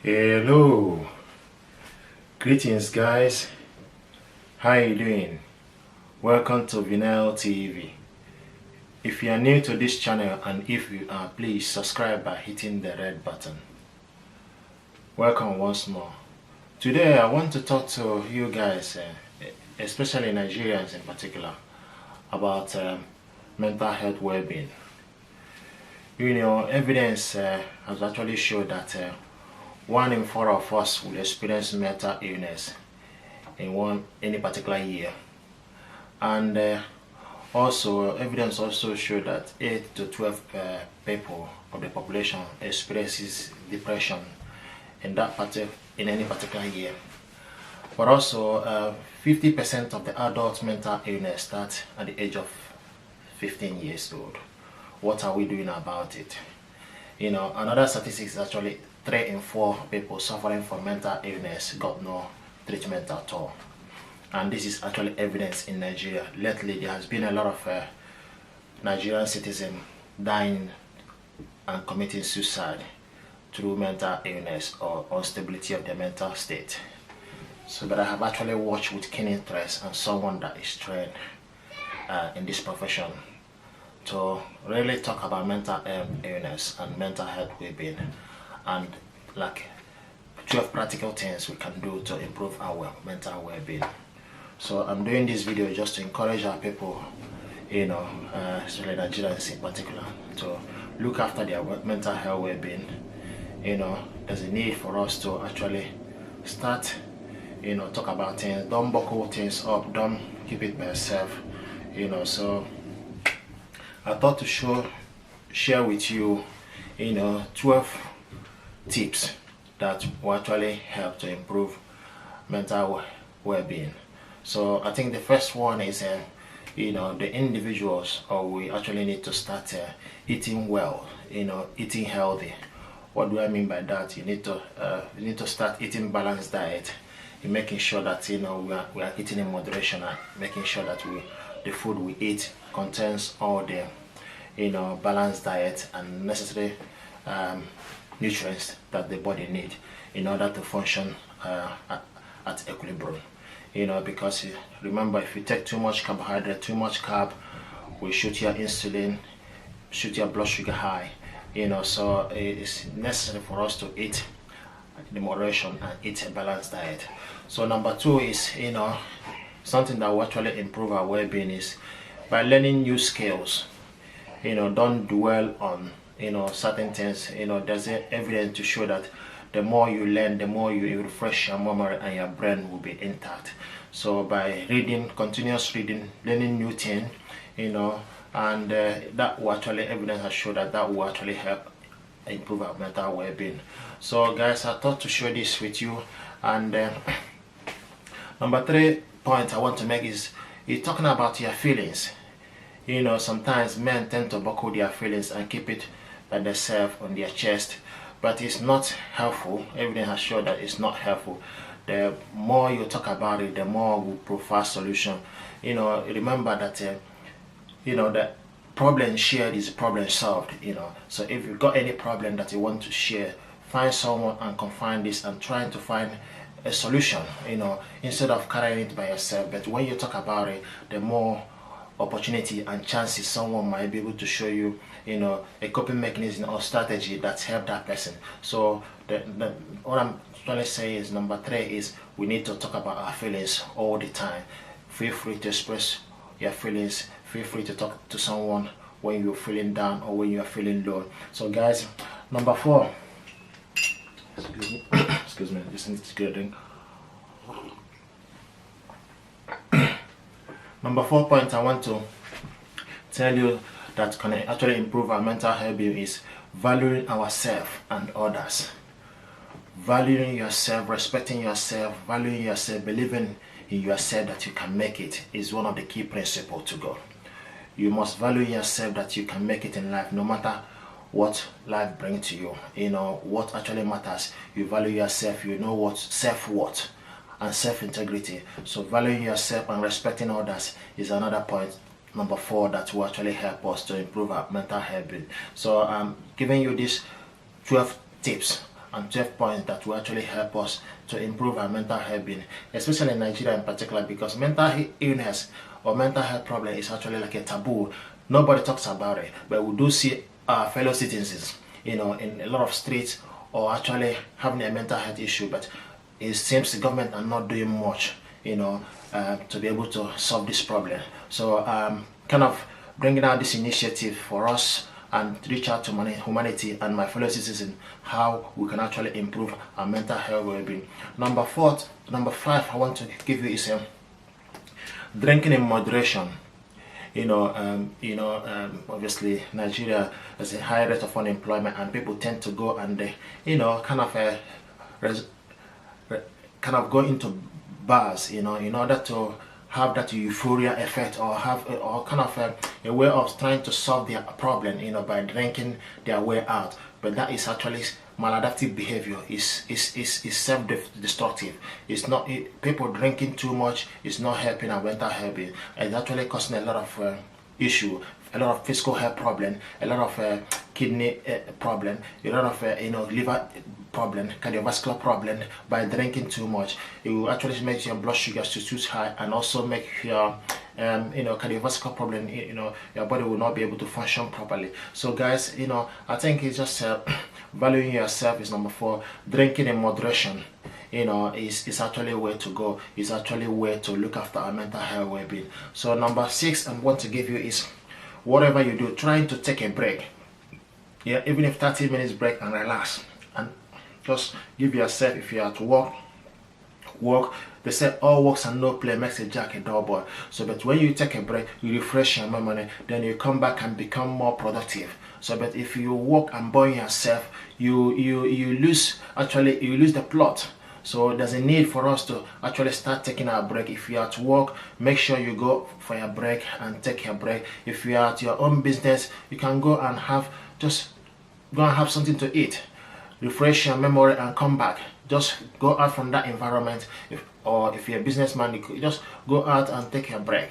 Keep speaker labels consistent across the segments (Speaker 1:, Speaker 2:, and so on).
Speaker 1: Hello, greetings guys, how you doing? Welcome to Vinyl TV. If you are new to this channel and if you are, please subscribe by hitting the red button. Welcome once more. Today I want to talk to you guys, especially Nigerians in particular, about mental health well-being. You know, evidence has actually showed that 1 in 4 of us will experience mental illness in any particular year, and also evidence also showed that 8 to 12 people of the population experiences depression in any particular year. But also 50% of the adult mental illness starts at the age of 15 years old. What are we doing about it? You know, another statistic is actually 3 in 4 people suffering from mental illness got no treatment at all. And this is actually evidence in Nigeria. Lately, there has been a lot of Nigerian citizens dying and committing suicide through mental illness or instability of their mental state. So that I have actually watched with keen interest and someone that is trained in this profession to really talk about mental illness and mental health well-being, and like 12 practical things we can do to improve our mental well-being. So I'm doing this video just to encourage our people, you know, especially Nigerians in particular, to look after their mental health well-being. You know, there's a need for us to actually start, you know, talk about things. Don't buckle things up, don't keep it by yourself, you know. So I thought to share with you, you know, 12 tips that will actually help to improve mental well-being. So I think the first one is, you know, the individuals, or we actually need to start eating well, you know, eating healthy. What do I mean by that? You need to start eating balanced diet, in making sure that, you know, we are eating in moderation, and making sure that the food we eat contains all the, you know, balanced diet and necessary nutrients that the body need in order to function at equilibrium. You know, because remember, if you take too much carbohydrate, too much carb, will shoot your insulin, shoot your blood sugar high. You know, so it's necessary for us to eat in moderation and eat a balanced diet. So number 2 is, you know, something that will actually improve our well-being is by learning new skills. You know, don't dwell on, you know, certain things. You know, there's evidence to show that the more you learn, the more you refresh your memory and your brain will be intact. So by reading, continuous reading, learning new things, you know, and that will actually, evidence has shown that will actually help improve our mental well-being. So guys, I thought to share this with you. And number 3 point I want to make is talking about your feelings. You know, sometimes men tend to buckle their feelings and keep it by themselves on their chest, but it's not helpful. Evidence has shown that it's not helpful. The more you talk about it, the more we provide solution. You know, remember that you know, the problem shared is problem solved. You know, so if you've got any problem that you want to share, find someone and confine this and trying to find a solution, you know, instead of carrying it by yourself. But when you talk about it, the more opportunity and chances someone might be able to show you, you know, a coping mechanism or strategy that's helped that person. So what I'm trying to say is, number 3 is we need to talk about our feelings all the time. Feel free to express your feelings. Feel free to talk to someone when you're feeling down or when you're feeling low. So guys, number 4, excuse me, this is good. Number 4 point I want to tell you that can actually improve our mental health is valuing ourselves and others. Valuing yourself, respecting yourself, valuing yourself, believing in yourself that you can make it is one of the key principles to go. You must value yourself that you can make it in life, no matter what life brings to you. You know what actually matters. You value yourself, you know what self-worth and self-integrity. So valuing yourself and respecting others is another point, number 4, that will actually help us to improve our mental health. So I'm giving you these 12 tips and 12 points that will actually help us to improve our mental health being, especially in Nigeria in particular, because mental illness or mental health problem is actually like a taboo. Nobody talks about it, but we do see our fellow citizens, in a lot of streets, or actually having a mental health issue, but it seems the government are not doing much, to be able to solve this problem. So kind of bringing out this initiative for us and reach out to humanity and my fellow citizens how we can actually improve our mental health well-being. Number 5 I want to give you is drinking in moderation. Obviously Nigeria has a high rate of unemployment, and people tend to go and kind of go into bars, in order to have that euphoria effect, or have a way of trying to solve their problem, by drinking their way out. But that is actually maladaptive behavior. Is self-destructive. It's not people drinking too much is not helping our mental health. It's actually causing a lot of issue, a lot of physical health problem, a lot of kidney problem, a lot of liver problem, cardiovascular problem. By drinking too much, it will actually make your blood sugars too high, and also make your cardiovascular problem. Your body will not be able to function properly. So guys, I think it's just valuing yourself is number 4. Drinking in moderation, is actually a way to go. It's actually a way to look after our mental health well-being. So number 6 I want to give you is, whatever you do, trying to take a break. Yeah, even if 30 minutes break, and relax, and just give yourself, if you're at work, they say all works and no play makes a jack a dull boy. So but when you take a break, you refresh your memory, then you come back and become more productive. So but if you work and burn yourself, you lose the plot. So there's a need for us to actually start taking our break. If you're at work, make sure you go for your break and take your break. If you're at your own business, you can go and have something to eat, refresh your memory, and come back. Just go out from that environment. If you're a businessman, you could just go out and take your break.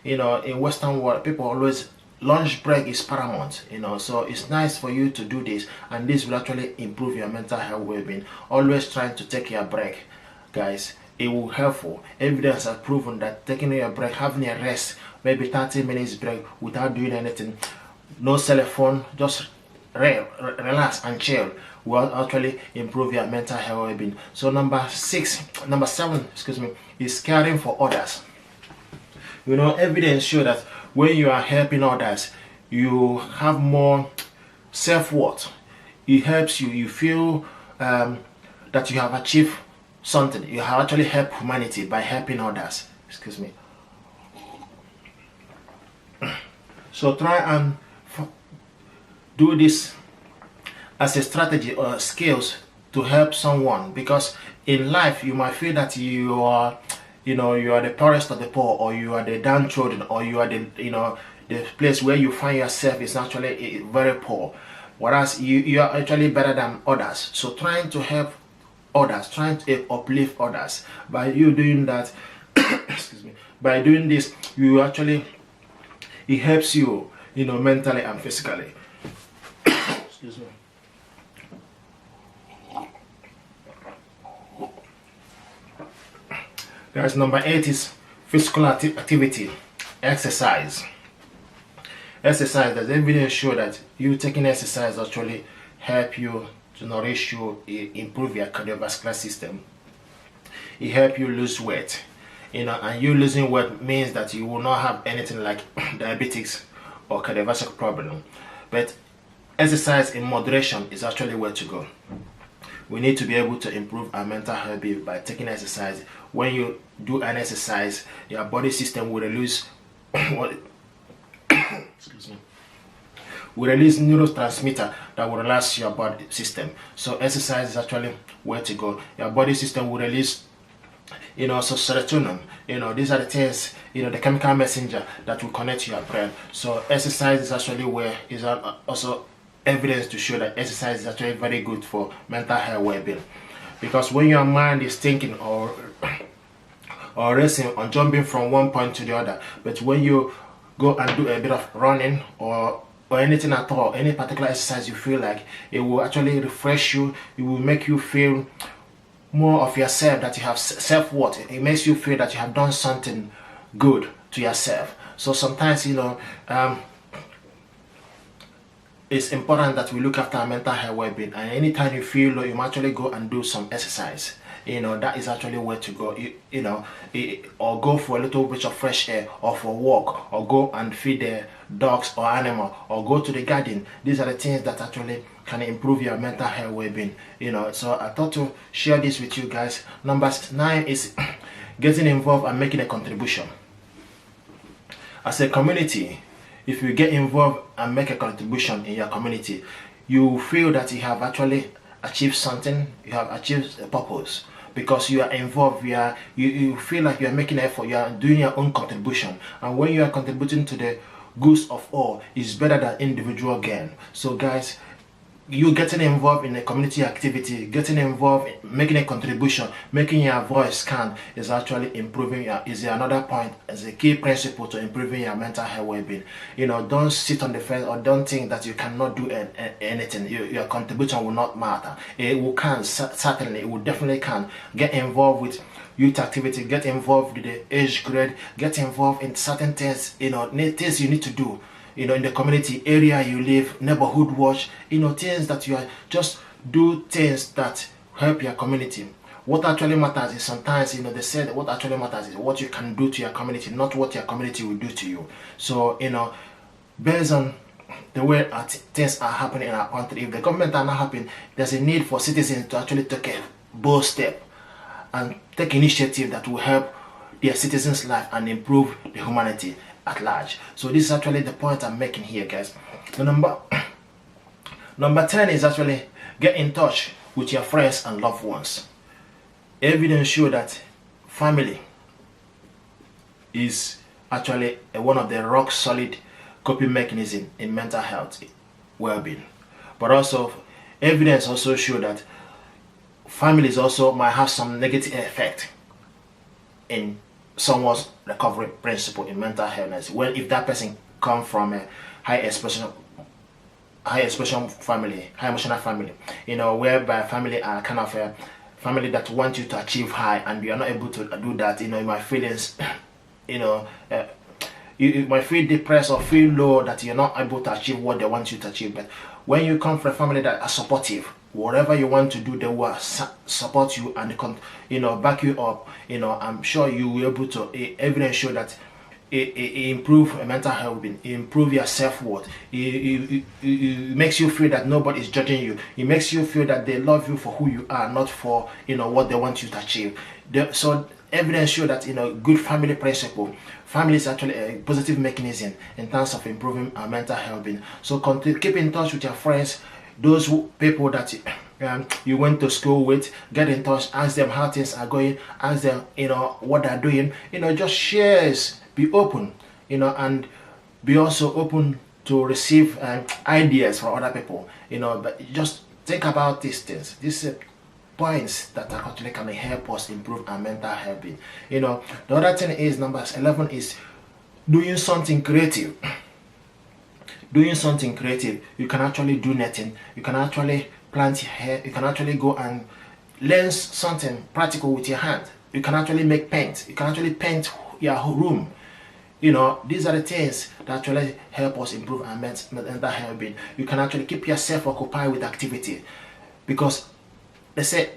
Speaker 1: In Western world, people always, lunch break is paramount, so it's nice for you to do this, and this will actually improve your mental health well-being. Always trying to take your break, guys. It will helpful. Evidence has proven that taking your break, having a rest, maybe 30 minutes break without doing anything, no cell phone, just relax and chill, will actually improve your mental health well-being. So number 7, is caring for others. Evidence show that when you are helping others, you have more self-worth. It helps you. You feel that you have achieved something. You have actually helped humanity by helping others. So try and do this as a strategy or skills to help someone, because in life you might feel that you are the poorest of the poor, or you are the downtrodden, or you are the place where you find yourself is actually very poor, whereas you are actually better than others. So trying to help others, trying to uplift others, by you doing that by doing this, it helps you, mentally and physically. Guys, number 8 is physical activity, exercise. Exercise, there's evidence show that you taking exercise actually help you to nourish you, improve your cardiovascular system. It help you lose weight, and you losing weight means that you will not have anything like diabetes or cardiovascular problem. But exercise in moderation is actually where to go. We need to be able to improve our mental health by taking exercise. When you do an exercise, your body system will release neurotransmitter that will relax your body system. So exercise is actually where to go. Your body system will release so serotonin. These are the things, the chemical messenger that will connect to your brain. So exercise is actually where is also evidence to show that exercise is actually very good for mental health well-being. Because when your mind is thinking or racing or jumping from one point to the other, but when you go and do a bit of running or or anything at all, any particular exercise you feel like, it will actually refresh you. It will make you feel more of yourself, that you have self-worth. It makes you feel that you have done something good to yourself. So sometimes, it's important that we look after our mental health well-being, and anytime you feel low, you actually go and do some exercise. That is actually where to go. Or go for a little bit of fresh air, or for a walk, or go and feed the dogs or animal, or go to the garden. These are the things that actually can improve your mental health well-being. So I thought to share this with you guys. Number 9 is getting involved and making a contribution. As a community, if you get involved and make a contribution in your community, you feel that you have actually achieved something, you have achieved a purpose, because you are involved. You feel like you are making an effort, you are doing your own contribution, and when you are contributing to the goods of all, it's better than individual gain. So guys, you getting involved in a community activity, getting involved in making a contribution, making your voice count, is actually improving is another point, as a key principle to improving your mental health well-being. Don't sit on the fence, or don't think that you cannot do anything. Your contribution will not matter. It will count, certainly it will definitely count. Get involved with youth activity, get involved with the age grade, get involved in certain things, things you need to do, in the community area you live, neighborhood watch, things that you are, just do things that help your community. What actually matters is, sometimes, they say that what actually matters is what you can do to your community, not what your community will do to you. So, based on the way things are happening in our country, if the government are not happening, there's a need for citizens to actually take a bold step and take initiative that will help their citizens' life and improve the humanity at large. So this is actually the point I'm making here, guys. The number 10 is actually get in touch with your friends and loved ones. Evidence show that family is actually one of the rock solid coping mechanism in mental health well-being. But also, evidence also show that families also might have some negative effect in someone's recovery principle in mental health. Well, if that person come from a high expression family, high emotional family, whereby family are kind of a family that want you to achieve high, and you are not able to do that, you might feelings, you might feel depressed or feel low, that you're not able to achieve what they want you to achieve. But when you come from a family that are supportive, whatever you want to do, they will support you and back you up. I'm sure you will be able to. Evidence show that it improve mental health, improve your self-worth. It makes you feel that nobody is judging you. It makes you feel that they love you for who you are, not for what they want you to achieve. So evidence show that good family principle. Family is actually a positive mechanism in terms of improving our mental health. So keep in touch with your friends, those people that you went to school with. Get in touch, ask them how things are going, ask them what they're doing. Just shares, be open, and be also open to receive ideas from other people. But just think about these things. These points that actually can help us improve our mental health. The other thing is, number 11 is doing something creative. Doing something creative. You can actually do netting. You can actually plant your hair. You can actually go and learn something practical with your hand. You can actually make paint. You can actually paint your room. These are the things that actually help us improve our mental health. You can actually keep yourself occupied with activity, because they say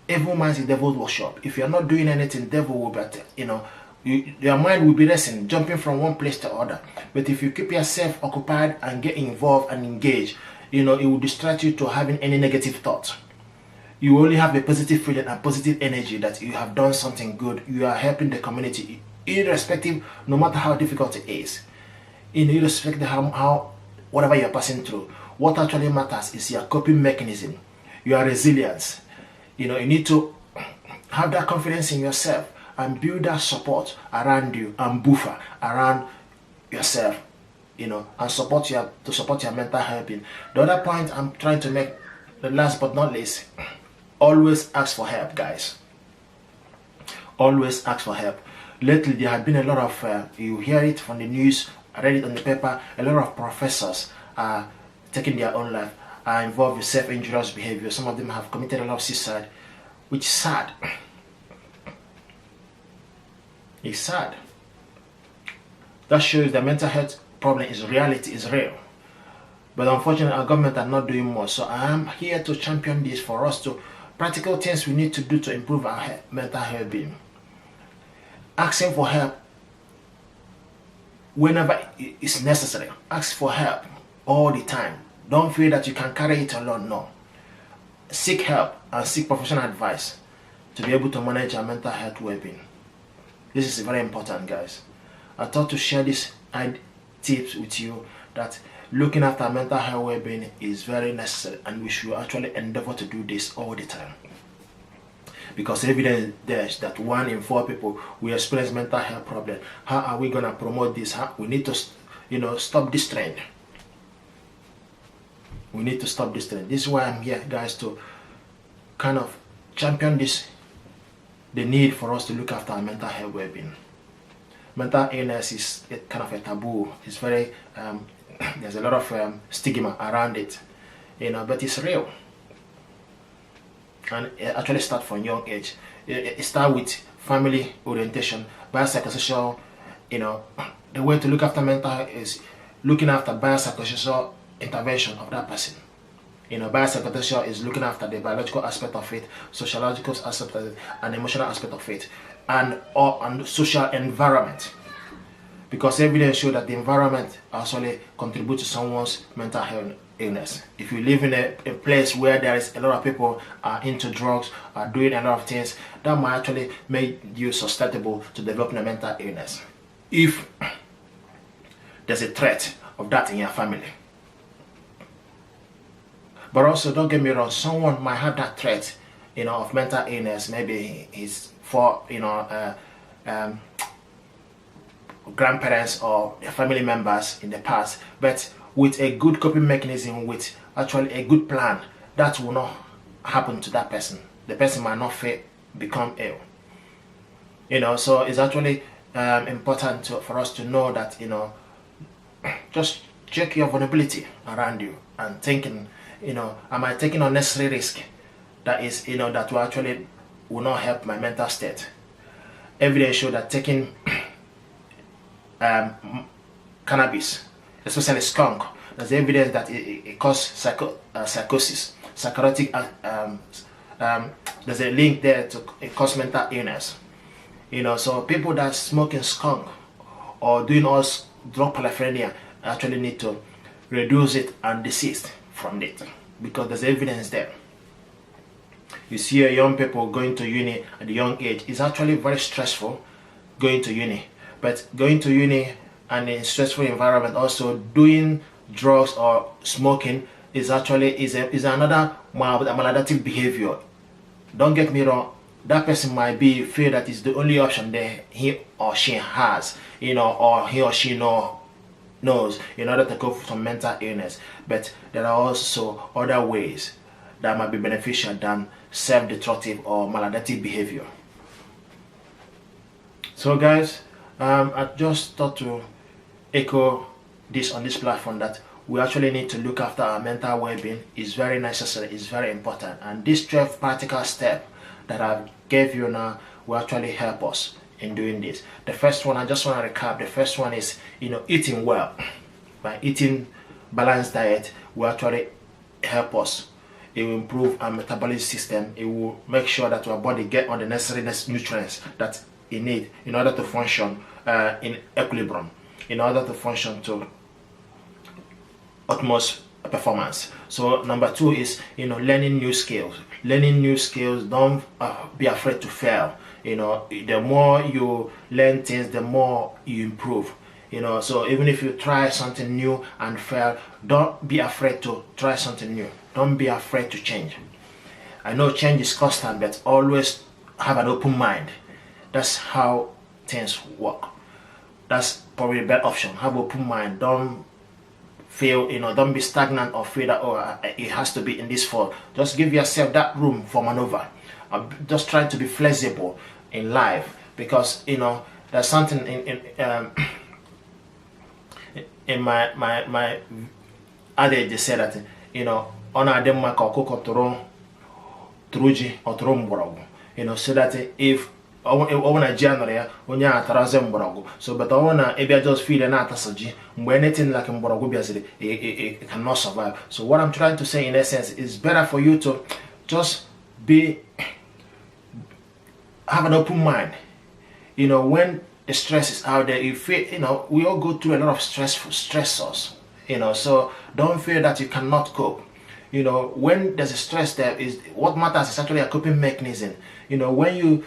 Speaker 1: evil mind is devil's workshop. If you're not doing anything, devil will be, your mind will be racing, jumping from one place to other. But if you keep yourself occupied and get involved and engaged, it will distract you to having any negative thoughts. You only have a positive feeling and positive energy that you have done something good. You are helping the community, irrespective, no matter how difficult it is. Irrespective of how whatever you're passing through. What actually matters is your coping mechanism, your resilience. You need to have that confidence in yourself and build that support around you and buffer around yourself, and support your mental health. The other point I'm trying to make, the last but not least, always ask for help, guys. Always ask for help. Lately, there have been a lot of, you hear it from the news I read it on the paper. A lot of professors are taking their own life, are involved with self-injurious behavior. Some of them have committed a lot of suicide, which is sad. It's sad. That shows that mental health problem is reality, is real. But unfortunately, our government are not doing more. So I am here to champion this for us to practical things we need to do to improve our mental health being. Asking for help whenever it's necessary. Ask for help all the time. Don't feel that you can carry it alone. No. Seek help and seek professional advice to be able to manage our mental health well-being. This is very important, guys. I thought to share these tips with you that looking after mental health well-being is very necessary, and we should actually endeavor to do this all the time. Because evidence there's that 1 in 4 people will experience mental health problem. How are we gonna promote this? We need to, stop this trend. We need to stop this trend. This is why I'm here, guys, to kind of champion this, the need for us to look after our mental health well-being. Mental illness is kind of a taboo. It's very there's a lot of stigma around it, but it's real, and it actually starts from young age. It starts with family orientation, biopsychosocial. The way to look after mental health is looking after biopsychosocial intervention of that person. Biopsychosocial is looking after the biological aspect of it, sociological aspect of it, and emotional aspect of it, and social environment. Because evidence shows that the environment actually contributes to someone's mental health illness. If you live in a place where there is a lot of people are into drugs, are doing a lot of things, that might actually make you susceptible to developing a mental illness. If there's a threat of that in your family. But also, don't get me wrong, someone might have that threat, of mental illness. Maybe he's for, grandparents or family members in the past, but with a good coping mechanism, with actually a good plan, that will not happen to that person. The person might not become ill. So it's actually important for us to know that, just check your vulnerability around you and thinking, am I taking unnecessary risk that is, that will not help my mental state? Evidence show that taking cannabis, especially skunk, there's evidence that it causes psychosis, psychotic. There's a link there to it cause mental illness. So people that smoking skunk or doing all drug paraphernalia actually need to reduce it and desist from it, because there's evidence there. You see young people going to uni at a young age. It's actually very stressful going to uni. But going to uni and in stressful environment, also doing drugs or smoking is actually is another maladaptive behavior. Don't get me wrong, that person might feel that is the only option that he or she has, or he or she knows in order to go from mental illness. But there are also other ways that might be beneficial than self-destructive or maladaptive behavior. So guys, I just thought to echo this on this platform, that we actually need to look after our mental well-being. Is very necessary, is very important, and this 12 practical step that I gave you now will actually help us in doing this. The first one, I just want to recap. The first one is eating well. By eating balanced diet will actually help us. It will improve our metabolism system. It will make sure that our body get all the necessary nutrients that it need in order to function in equilibrium, in order to function to utmost performance. So number 2 is learning new skills. Learning new skills. Don't be afraid to fail. The more you learn things, the more you improve. So even if you try something new and fail, don't be afraid to try something new. Don't be afraid to change. I know change is constant, but always have an open mind. That's how things work. That's probably the best option. Have an open mind. Don't feel, don't be stagnant or feel that, it has to be in this form. Just give yourself that room for maneuver. Just try to be flexible in life, because there's something in my adage, they say that, you know, honor them maka ọkụkọ tụrụ ji ọ tụrụ mgbọrọgwụ, you know, so that if ọwụ na ji anọrọ ya onye a atarazi mgbọrọgwụ, so but ọwụ na ịbịa just feed na atasa ji mgbe anything like mgbọrọgwụ bịaziri, it cannot survive. So what I'm trying to say in essence is better for you to just have an open mind. You know, when the stress is out there, you feel, you know, we all go through a lot of stressors, you know, so don't feel that you cannot cope. You know, when there's a stress there, is what matters is actually a coping mechanism. You know, when you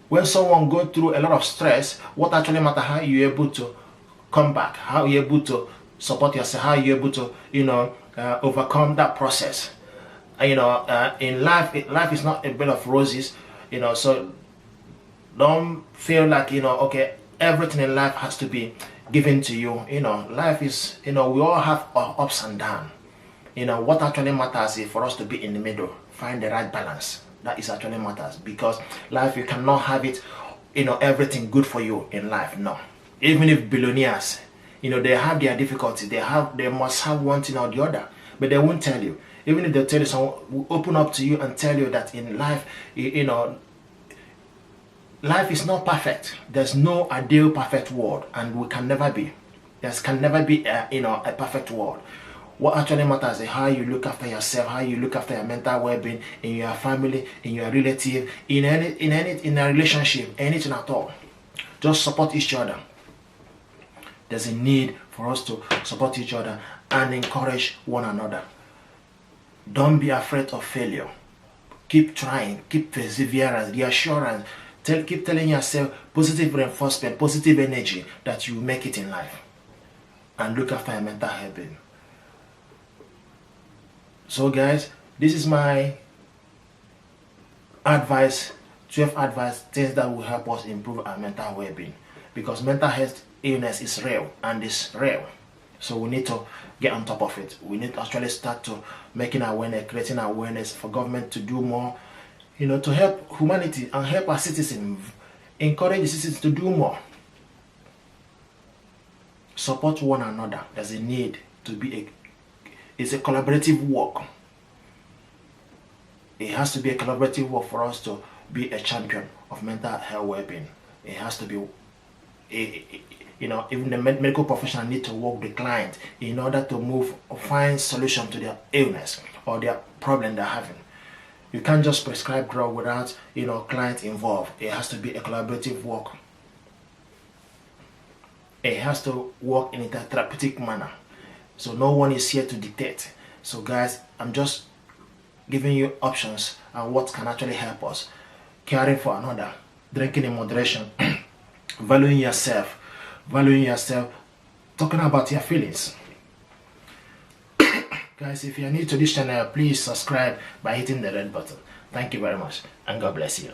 Speaker 1: when someone go through a lot of stress, what actually matters, how you're able to come back, how you're able to support yourself, how you're able to, you know, overcome that process. You know, in life is not a bed of roses, you know, so don't feel like, you know, okay, everything in life has to be given to you. You know, life is, you know, we all have our ups and downs. You know, what actually matters is for us to be in the middle, find the right balance. That is actually matters, because life, you cannot have it, you know, everything good for you in life. No. Even if billionaires, you know, they have their difficulties, they must have one thing or the other, but they won't tell you. Even if they tell you, someone will open up to you and tell you that in life, you know, life is not perfect. There's no ideal perfect world, and we can never be. There can never be you know, a perfect world. What actually matters is how you look after yourself, how you look after your mental well-being, in your family, in your relative, in a relationship, anything at all. Just support each other. There's a need for us to support each other and encourage one another. Don't be afraid of failure. Keep trying, keep perseverance, reassurance. Keep telling yourself positive reinforcement, positive energy that you make it in life. And look after your mental health. So guys, this is my advice, 12 advice, things that will help us improve our mental well-being. Because mental health illness is real, and it's real. So we need to get on top of it. We need to actually start to making awareness, creating awareness for government to do more, you know, to help humanity and help our citizens, encourage the citizens to do more. Support one another. There's a need to be it's a collaborative work. It has to be a collaborative work for us to be a champion of mental health well-being. It has to be, you know, even the medical professional need to work with the client in order to move or find solution to their illness or their problem they're having. You can't just prescribe drug without, you know, client involved. It has to be a collaborative work. It has to work in a therapeutic manner. So no one is here to dictate. So guys, I'm just giving you options and what can actually help us. Caring for another, drinking in moderation, valuing yourself, talking about your feelings. Guys, if you're new to this channel, please subscribe by hitting the red button. Thank you very much, and God bless you.